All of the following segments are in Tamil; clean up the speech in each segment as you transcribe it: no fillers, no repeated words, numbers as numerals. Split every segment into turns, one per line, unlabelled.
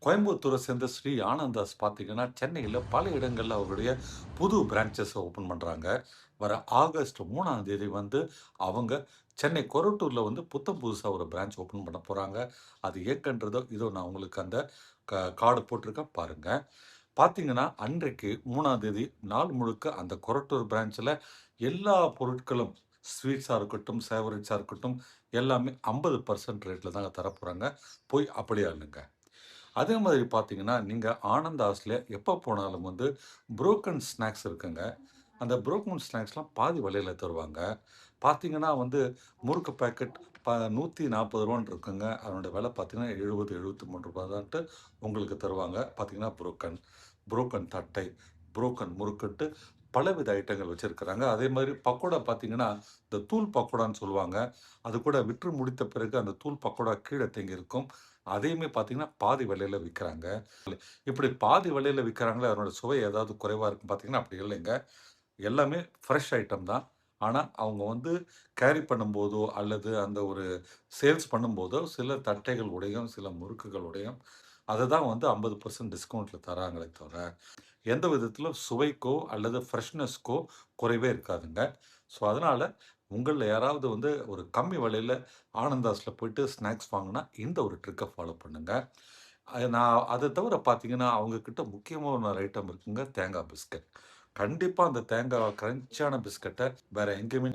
கோயம்புத்தூரை சேர்ந்த ஸ்ரீ ஆனந்தாஸ் பார்த்தீங்கன்னா, சென்னையில பல இடங்கள்ல அவருடைய புது பிரான்ச்சஸ ஓப்பன் பண்றாங்க. வர ஆகஸ்ட் 3ஆம் தேதி வந்து அவங்க சென்னை கொரட்டூர்ல வந்து புத்தம் புதுசா ஒரு பிரான்ச் ஓப்பன் பண்ண போறாங்க. அது ஏக்கன்றதோ இதோ நான் உங்களுக்கு அந்த கார்டு போட்டிருக்கேன் பாருங்க. பார்த்தீங்கன்னா, அன்றைக்கு 3ஆம் தேதி நாள் முழுக்க அந்த கொரட்டூர் பிரான்ச்ல எல்லா பொருட்களும் ஸ்வீட்ஸா இருக்கட்டும், சேவரேட்ஸா இருக்கட்டும் எல்லாமே 50% ரேட்ல தாங்க தரப்போறாங்க. போய் அப்படியே அள்ளுங்க. அதே மாதிரி பார்த்தீங்கன்னா, நீங்க ஆனந்தாஸ்ல எப்ப போனாலும் வந்து புரோக்கன் ஸ்நாக்ஸ் இருக்குங்க. அந்த புரோக்கன் ஸ்நாக்ஸ்லாம் பாதி விலையில தருவாங்க. பார்த்தீங்கன்னா வந்து முறுக்கு பாக்கெட் ரூ. 140 இருக்குங்க. அதனுடைய விலை பார்த்தீங்கன்னா, ரூ. 70, ரூ. 73 தான்ட்டு உங்களுக்கு தருவாங்க. பார்த்தீங்கன்னா, புரோக்கன், புரோக்கன் தட்டை, புரோக்கன் முறுக்குன்ட்டு பலவித ஐட்டங்கள் வச்சிருக்கிறாங்க. அதே மாதிரி பக்கோடா பார்த்தீங்கன்னா, இந்த தூள் பக்கோடான்னு சொல்லுவாங்க. அது கூட விற்று முடித்த பிறகு அந்த தூள் பக்கோடா கீழ தேங்கியிருக்கும். அதையுமே பார்த்தீங்கன்னா, பாதி விலையில விக்கிறாங்க. இப்படி பாதி விலையில விக்கிறாங்களே, அதனோட சுவை ஏதாவது குறைவா இருக்கும் பார்த்தீங்கன்னா, அப்படி இல்லைங்க. எல்லாமே ஃப்ரெஷ் ஐட்டம் தான். ஆனா, அவங்க வந்து கேரி பண்ணும்போதோ, அல்லது அந்த ஒரு சேல்ஸ் பண்ணும்போதோ, சில தட்டைகள் உடையும், சில முறுக்குகள் உடையும். அததான் வந்து 50% டிஸ்கவுண்ட்ல தராங்களே தவிர, எந்த விதத்திலும் சுவைக்கோ, அல்லது ஃப்ரெஷ்னஸ்க்கோ குறைவே இருக்காதுங்க. ஸோ, அதனால உங்கள்ல யாராவது வந்து ஒரு கம்மி விலையில ஆனந்தாஸ்ல போயிட்டு ஸ்நாக்ஸ் வாங்குனா, இந்த ஒரு ட்ரிக்க ஃபாலோ பண்ணுங்க. நான் அத தவிர பார்த்தீங்கன்னா, அவங்க கிட்ட முக்கியமான ஒரு ஐட்டம் இருக்குங்க. தேங்காய் பிஸ்கட். கண்டிப்பா அந்த தேங்காய் கிரன்ச்சியான பிஸ்கட்ட வேற எங்கேயுமே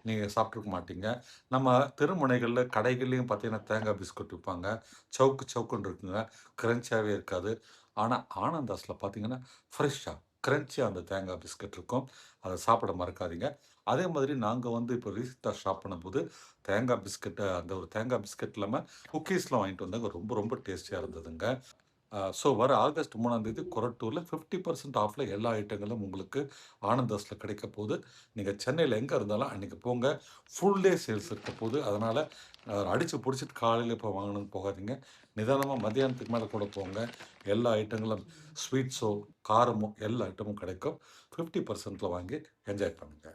நீங்க சாப்பிட்டுருக்க மாட்டீங்க. நம்ம தெருமுனைகள்ல, கடைகள்லயும் பார்த்தீங்கன்னா, தேங்காய் பிஸ்கட் விப்பாங்க. சவுக்கு சவுக்குன்னு இருக்குங்க. கிரன்ச்சியாவே இருக்காது. ஆனா, ஆனந்தாஸ்ல பார்த்தீங்கன்னா, ஃப்ரெஷ்ஷா, கிரன்ச்சியா அந்த தேங்காய் பிஸ்கட் இருக்கும். அத சாப்பிட மறக்காதீங்க. அதே மாதிரி நாங்க வந்து இப்போ ரீசென்ட்டா ஷாப் பண்ணும்போது, தேங்காய் பிஸ்கட்ட அந்த ஒரு தேங்காய் பிஸ்கட் இல்லாம குக்கீஸ்லாம் வாங்கிட்டு வந்தாங்க. ரொம்ப ரொம்ப டேஸ்டியா இருந்ததுங்க. ஸோ வர ஆகஸ்ட் 3ஆம் தேதி கொரட்டூர்ல 50% ஆஃப்ல எல்லா ஐட்டங்களும் உங்களுக்கு ஆனந்தாஸ்ல கிடைக்க போது. நீங்க சென்னையில எங்க இருந்தாலும் அன்னைக்கு போங்க. ஃபுல் டே சேல்ஸ் இருக்க போது. அதனால அடிச்சு புடிச்சுட்டு காலையில இப்போ வாங்கணும்னு போகாதீங்க. நிதானமா மத்தியானத்துக்கு மேல கூட போங்க. எல்லா ஐட்டங்களும் ஸ்வீட்ஸோ, காரமோ எல்லா ஐட்டமும் கிடைக்கும். 50%ல வாங்கி என்ஜாய் பண்ணுங்க.